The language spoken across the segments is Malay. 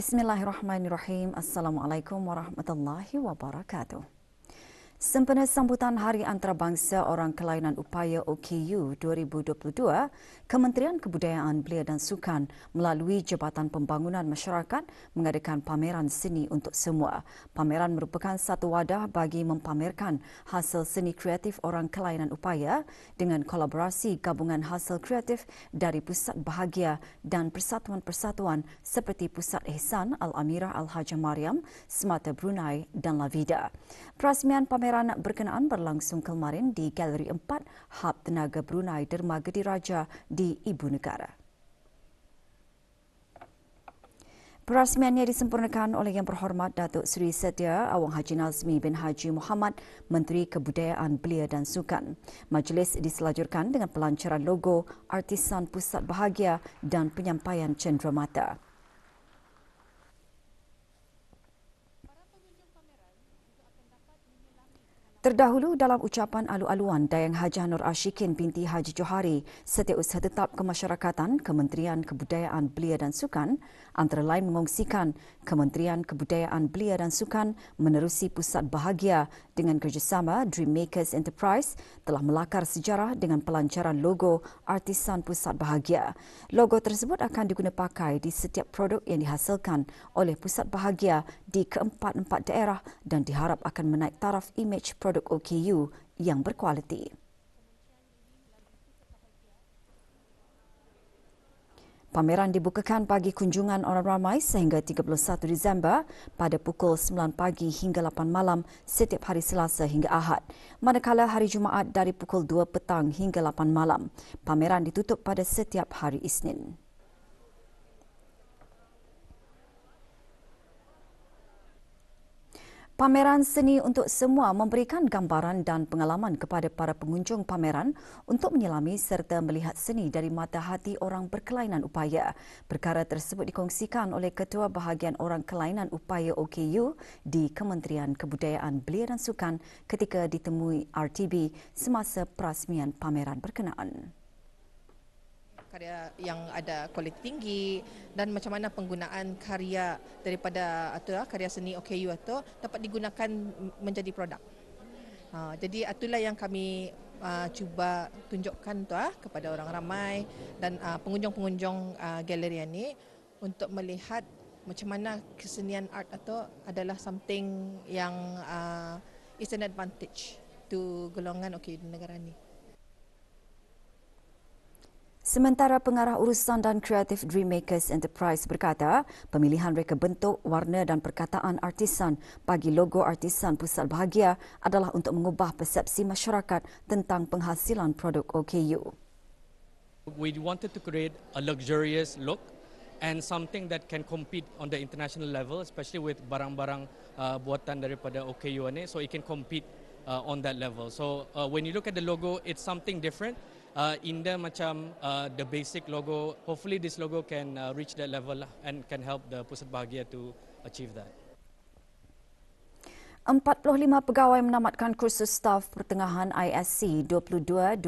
Bismillahirrahmanirrahim. Assalamualaikum warahmatullahi wabarakatuh. Sempena sambutan Hari Antarabangsa Orang Kelainan Upaya OKU 2022, Kementerian Kebudayaan Belia dan Sukan melalui Jabatan Pembangunan Masyarakat mengadakan pameran seni untuk semua. Pameran merupakan satu wadah bagi mempamerkan hasil seni kreatif orang kelainan upaya dengan kolaborasi gabungan hasil kreatif dari Pusat Bahagia dan persatuan-persatuan seperti Pusat Ihsan Al-Amirah Al-Hajah Mariam, Semata Brunei dan Lavida. Perasmian pameran berkenaan berlangsung kemarin di Galeri 4 Hub Tenaga Brunei Dermaga Diraja di Ibu Negara. Perasmiannya disempurnakan oleh Yang Berhormat Datuk Seri Setia Awang Haji Nazmi bin Haji Muhammad, Menteri Kebudayaan Belia dan Sukan. Majlis diselajurkan dengan pelancaran logo, artisan Pusat Bahagia dan penyampaian cenderamata. Terdahulu dalam ucapan alu-aluan Dayang Hajah Nur Ashikin binti Haji Johari, Setiausaha Tetap Kemasyarakatan Kementerian Kebudayaan Belia dan Sukan, antara lain mengongsikan Kementerian Kebudayaan Belia dan Sukan menerusi Pusat Bahagia dengan kerjasama Dreammakers Enterprise telah melakar sejarah dengan pelancaran logo artisan Pusat Bahagia. Logo tersebut akan diguna pakai di setiap produk yang dihasilkan oleh Pusat Bahagia di keempat-empat daerah dan diharap akan menaik taraf imej produk OKU yang berkualiti. Pameran dibukakan bagi kunjungan orang ramai sehingga 31 Disember pada pukul 9 pagi hingga 8 malam setiap hari Selasa hingga Ahad. Manakala hari Jumaat dari pukul 2 petang hingga 8 malam. Pameran ditutup pada setiap hari Isnin. Pameran seni untuk semua memberikan gambaran dan pengalaman kepada para pengunjung pameran untuk menyelami serta melihat seni dari mata hati orang berkelainan upaya. Perkara tersebut dikongsikan oleh Ketua Bahagian Orang Kelainan Upaya OKU di Kementerian Kebudayaan Belia dan Sukan ketika ditemui RTB semasa perasmian pameran berkenaan. Karya yang ada kualiti tinggi dan macam mana penggunaan karya daripada karya seni OKU itu dapat digunakan menjadi produk. Jadi itulah yang kami cuba tunjukkan kepada orang ramai dan pengunjung-pengunjung galeri ini untuk melihat macam mana kesenian art itu adalah something yang is an advantage to golongan OKU di negara ini. Sementara Pengarah Urusan dan Kreatif Dreammakers Enterprise berkata, pemilihan reka bentuk, warna dan perkataan artisan bagi logo artisan Pusat Bahagia adalah untuk mengubah persepsi masyarakat tentang penghasilan produk OKU. We wanted to create a luxurious look and something that can compete on the international level, especially with barang-barang buatan daripada OKU ini, so it can compete on that level. So when you look at the logo, it's something different. Indah macam the basic logo. Hopefully this logo can reach that level and can help the Pusat Bahagia to achieve that. 45 pegawai menamatkan kursus staf pertengahan ISC 22-2022.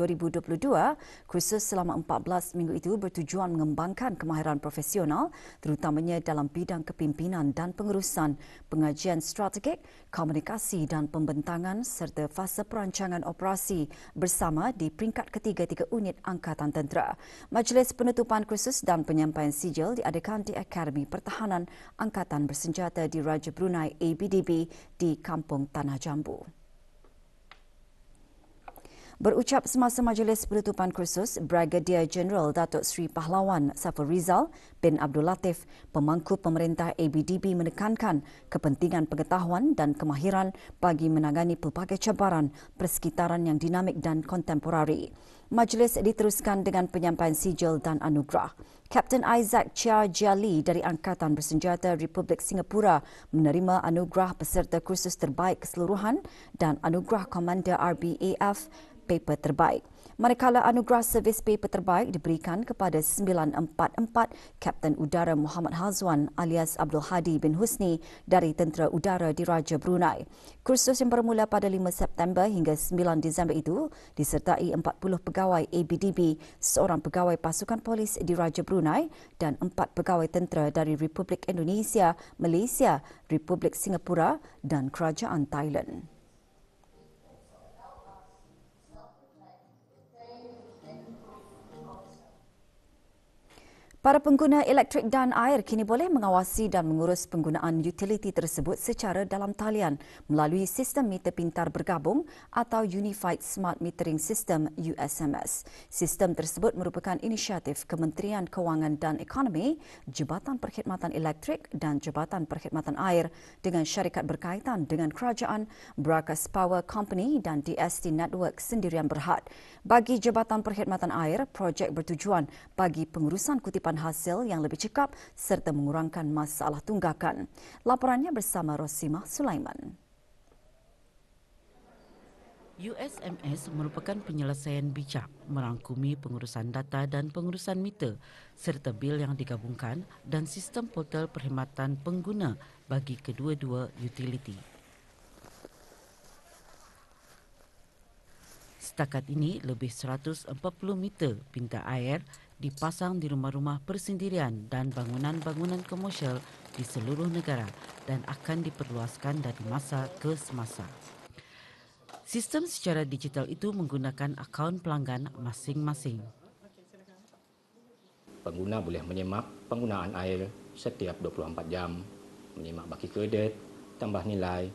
Kursus selama 14 minggu itu bertujuan mengembangkan kemahiran profesional terutamanya dalam bidang kepimpinan dan pengurusan, pengajian strategik, komunikasi dan pembentangan serta fasa perancangan operasi bersama di peringkat ketiga-tiga unit Angkatan Tentera. Majlis penutupan kursus dan penyampaian sijil diadakan di Akademi Pertahanan Angkatan Bersenjata di Raja Brunei ABDB di Kampung Tanah Jambu. Berucap semasa majlis penutupan kursus, Brigadier Jeneral Datuk Seri Pahlawan Saiful Rizal bin Abdul Latif, pemangku pemerintah ABDB menekankan kepentingan pengetahuan dan kemahiran bagi menangani pelbagai cabaran persekitaran yang dinamik dan kontemporari. Majlis diteruskan dengan penyampaian sijil dan anugerah. Kapten Isaac Chia Jiali dari Angkatan Bersenjata Republik Singapura menerima anugerah peserta kursus terbaik keseluruhan dan anugerah Komander RBAF paper terbaik. Manakala anugerah servis paper terbaik diberikan kepada 944 Kapten Udara Muhammad Hazwan alias Abdul Hadi bin Husni dari Tentera Udara Diraja Brunei. Kursus yang bermula pada 5 September hingga 9 Disember itu disertai 40 pegawai ABDB, seorang pegawai pasukan polis Diraja Brunei dan 4 pegawai tentera dari Republik Indonesia, Malaysia, Republik Singapura dan Kerajaan Thailand. Para pengguna elektrik dan air kini boleh mengawasi dan mengurus penggunaan utiliti tersebut secara dalam talian melalui sistem meter pintar bergabung atau Unified Smart Metering System USMS. Sistem tersebut merupakan inisiatif Kementerian Kewangan dan Ekonomi, Jabatan Perkhidmatan Elektrik dan Jabatan Perkhidmatan Air dengan syarikat berkaitan dengan kerajaan, Brakas Power Company dan DST Network Sendirian Berhad. Bagi Jabatan Perkhidmatan Air, projek bertujuan bagi pengurusan kutipan hasil yang lebih cekap serta mengurangkan masalah tunggakan. Laporannya bersama Rosimah Sulaiman. USMS merupakan penyelesaian bijak merangkumi pengurusan data dan pengurusan meter serta bil yang digabungkan dan sistem portal perkhidmatan pengguna bagi kedua-dua utiliti. Setakat ini, lebih 140 meter pintar air dipasang di rumah-rumah persendirian dan bangunan-bangunan komersial di seluruh negara dan akan diperluaskan dari masa ke semasa. Sistem secara digital itu menggunakan akaun pelanggan masing-masing. Pengguna boleh menyemak penggunaan air setiap 24 jam, menyemak baki kredit, tambah nilai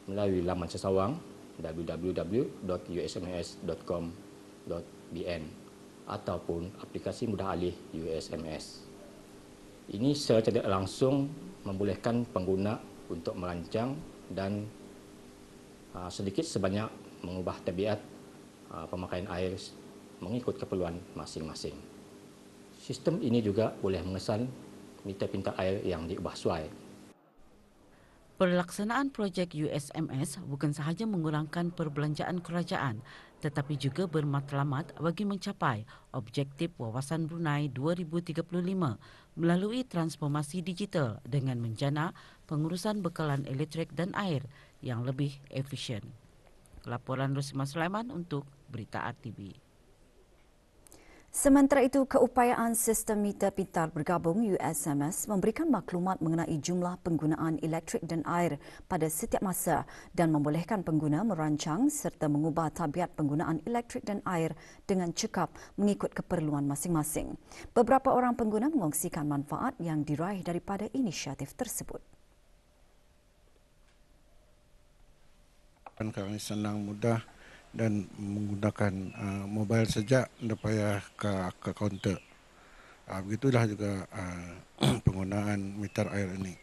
melalui laman sesawang www.usms.com.bn ataupun aplikasi mudah alih USMS. Ini secara tidak langsung membolehkan pengguna untuk merancang dan sedikit sebanyak mengubah tabiat pemakaian air mengikut keperluan masing-masing. Sistem ini juga boleh mengesan meter pintar air yang diubah suai. Pelaksanaan projek USMS bukan sahaja mengurangkan perbelanjaan kerajaan tetapi juga bermatlamat bagi mencapai objektif Wawasan Brunei 2035 melalui transformasi digital dengan menjana pengurusan bekalan elektrik dan air yang lebih efisien. Laporan Rosimah Sulaiman untuk Berita RTV. Sementara itu, keupayaan sistem meter pintar bergabung USMS memberikan maklumat mengenai jumlah penggunaan elektrik dan air pada setiap masa dan membolehkan pengguna merancang serta mengubah tabiat penggunaan elektrik dan air dengan cekap mengikut keperluan masing-masing. Beberapa orang pengguna mengongsikan manfaat yang diraih daripada inisiatif tersebut. Kami senang, mudah dan menggunakan mobile saja, tidak payah ke kaunter. Begitulah juga penggunaan meter air ini.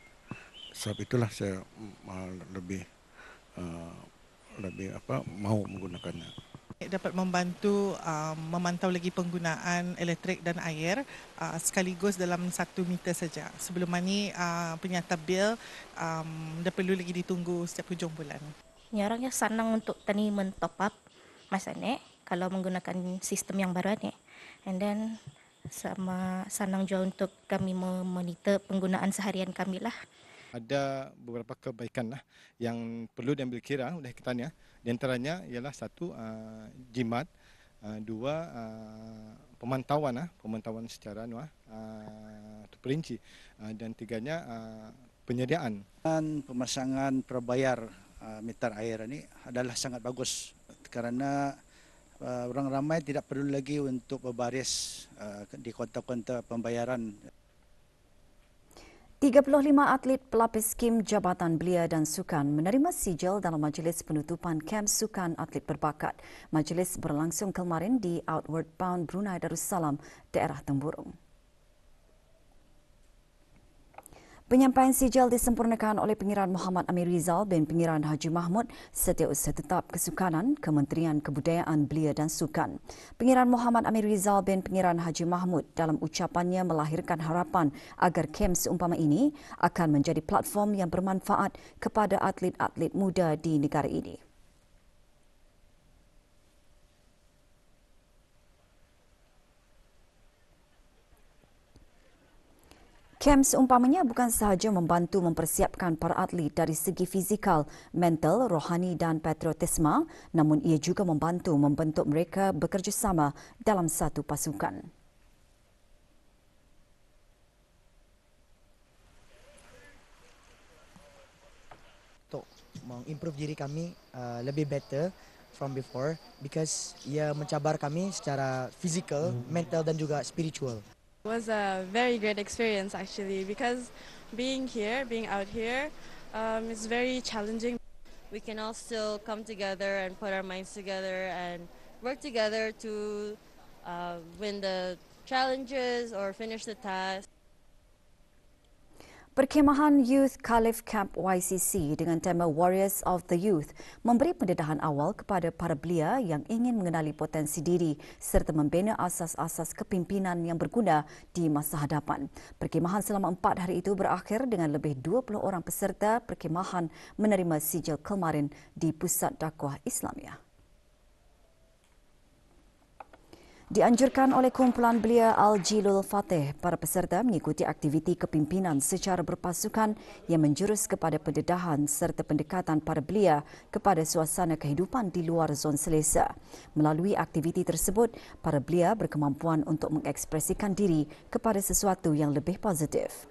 Sebab itulah saya lebih mahu menggunakannya. Dapat membantu memantau lagi penggunaan elektrik dan air sekaligus dalam 1 meter saja. Sebelum ini penyata bil dah perlu lagi ditunggu setiap hujung bulan. Orangnya senang untuk tani men-top up masa ni kalau menggunakan sistem yang baru ni. And then sama senang juga untuk kami memonitor penggunaan seharian kami lah. Ada beberapa kebaikan lah yang perlu diambil kira oleh kitanya. Di antaranya ialah satu jimat, dua pemantauan secara terperinci dan tiganya penyediaan. Dan pemasangan prabayar meter air ini adalah sangat bagus kerana orang ramai tidak perlu lagi untuk berbaris di kaunter-kaunter pembayaran. 35 atlet pelapis skim Jabatan Belia dan Sukan menerima sijil dalam majlis penutupan Kem Sukan Atlet Berbakat. Majlis berlangsung kemarin di Outward Bound Brunei Darussalam, daerah Temburong. Penyampaian sijil disempurnakan oleh Pengiran Muhammad Amir Rizal bin Pengiran Haji Mahmud Setiausaha Tetap Kesukanan Kementerian Kebudayaan Belia dan Sukan. Pengiran Muhammad Amir Rizal bin Pengiran Haji Mahmud dalam ucapannya melahirkan harapan agar kem seumpama ini akan menjadi platform yang bermanfaat kepada atlet-atlet muda di negara ini. Kem seumpamanya bukan sahaja membantu mempersiapkan para atlet dari segi fizikal, mental, rohani dan patriotisme, namun ia juga membantu membentuk mereka bekerjasama dalam satu pasukan. Untuk mengimprove diri kami lebih better from before because ia mencabar kami secara fizikal, mental dan juga spiritual. It was a very great experience actually because being out here, is very challenging. We can all still come together and put our minds together and work together to win the challenges or finish the task. Perkhemahan Youth Khalif Camp YCC dengan tema Warriors of the Youth memberi pendedahan awal kepada para belia yang ingin mengenali potensi diri serta membina asas-asas kepimpinan yang berguna di masa hadapan. Perkhemahan selama 4 hari itu berakhir dengan lebih 20 orang peserta perkhemahan menerima sijil kelmarin di Pusat Dakwah Islamiah. Dianjurkan oleh kumpulan belia Al-Jilul Fateh, para peserta mengikuti aktiviti kepimpinan secara berpasukan yang menjurus kepada pendedahan serta pendekatan para belia kepada suasana kehidupan di luar zon selesa. Melalui aktiviti tersebut, para belia berkemampuan untuk mengekspresikan diri kepada sesuatu yang lebih positif.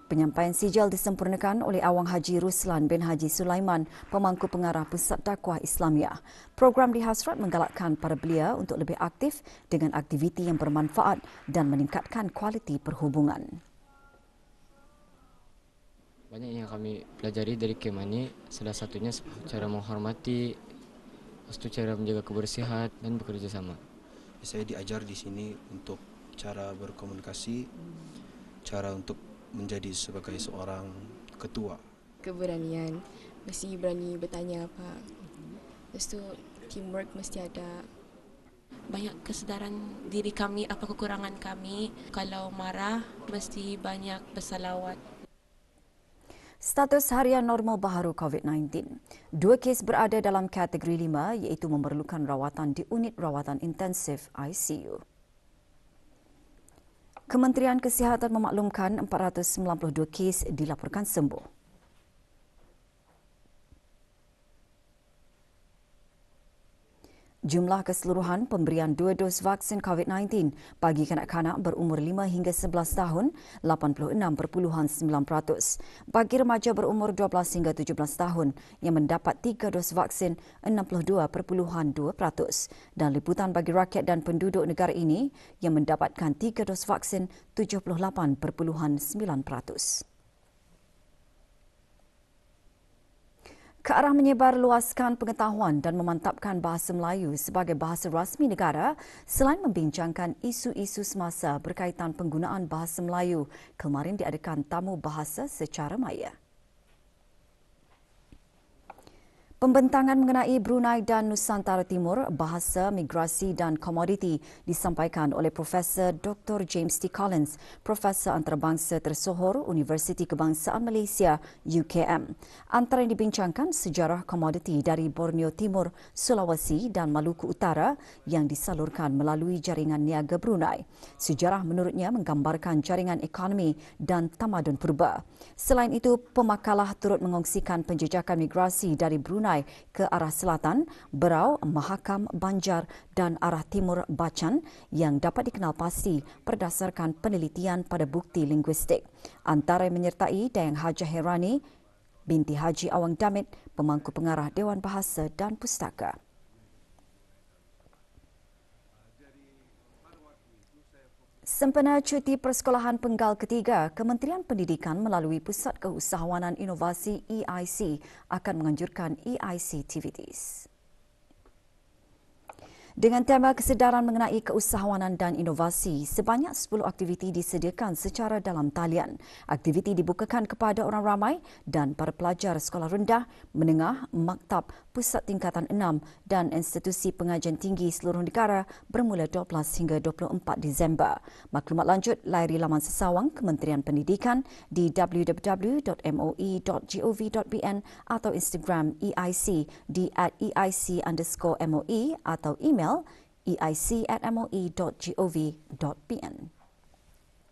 Penyampaian sijil disempurnakan oleh Awang Haji Ruslan bin Haji Sulaiman, pemangku pengarah Pusat Dakwah Islamiah. Program dihasrat menggalakkan para belia untuk lebih aktif dengan aktiviti yang bermanfaat dan meningkatkan kualiti perhubungan. Banyak yang kami pelajari dari kem ini, salah satunya cara menghormati, cara menjaga kebersihan dan bekerja sama. Saya diajar di sini untuk cara berkomunikasi, cara untuk menjadi sebagai seorang ketua. Keberanian, mesti berani bertanya apa. Lepas tu teamwork mesti ada. Banyak kesedaran diri kami, apa kekurangan kami. Kalau marah, mesti banyak bersalawat. Status harian normal baharu COVID-19. 2 kes berada dalam kategori 5 iaitu memerlukan rawatan di unit rawatan intensif ICU. Kementerian Kesihatan memaklumkan 492 kes dilaporkan sembuh. Jumlah keseluruhan pemberian 2 dos vaksin COVID-19 bagi kanak-kanak berumur 5 hingga 11 tahun, 86.9%. Bagi remaja berumur 12 hingga 17 tahun yang mendapat 3 dos vaksin, 62.2%. Dan liputan bagi rakyat dan penduduk negara ini yang mendapatkan 3 dos vaksin, 78.9%. Ke arah menyebarluaskan pengetahuan dan memantapkan bahasa Melayu sebagai bahasa rasmi negara, selain membincangkan isu-isu semasa berkaitan penggunaan bahasa Melayu, kemarin diadakan tamu bahasa secara maya. Pembentangan mengenai Brunei dan Nusantara Timur, bahasa, migrasi dan komoditi disampaikan oleh Profesor Dr. James T. Collins, Profesor Antarabangsa tersohor Universiti Kebangsaan Malaysia, UKM. Antara yang dibincangkan sejarah komoditi dari Borneo Timur, Sulawesi dan Maluku Utara yang disalurkan melalui jaringan niaga Brunei. Sejarah menurutnya menggambarkan jaringan ekonomi dan tamadun purba. Selain itu, pemakalah turut mengongsikan penjejakan migrasi dari Brunei ke arah selatan, Berau, Mahakam, Banjar dan arah timur Bacan yang dapat dikenal pasti berdasarkan penelitian pada bukti linguistik. Antara yang menyertai Dayang Hajah Herani binti Haji Awang Damit, pemangku pengarah Dewan Bahasa dan Pustaka. Sempena cuti persekolahan penggal ketiga, Kementerian Pendidikan melalui Pusat Keusahawanan Inovasi EIC akan menganjurkan EIC activities. Dengan tema kesedaran mengenai keusahawanan dan inovasi, sebanyak 10 aktiviti disediakan secara dalam talian. Aktiviti dibukakan kepada orang ramai dan para pelajar sekolah rendah, menengah, maktab, pusat tingkatan 6 dan institusi pengajian tinggi seluruh negara bermula 12 hingga 24 Disember. Maklumat lanjut layari laman sesawang Kementerian Pendidikan di www.moi.gov.bn atau Instagram EIC di @eic_MOE atau email eic@moi.gov.bn.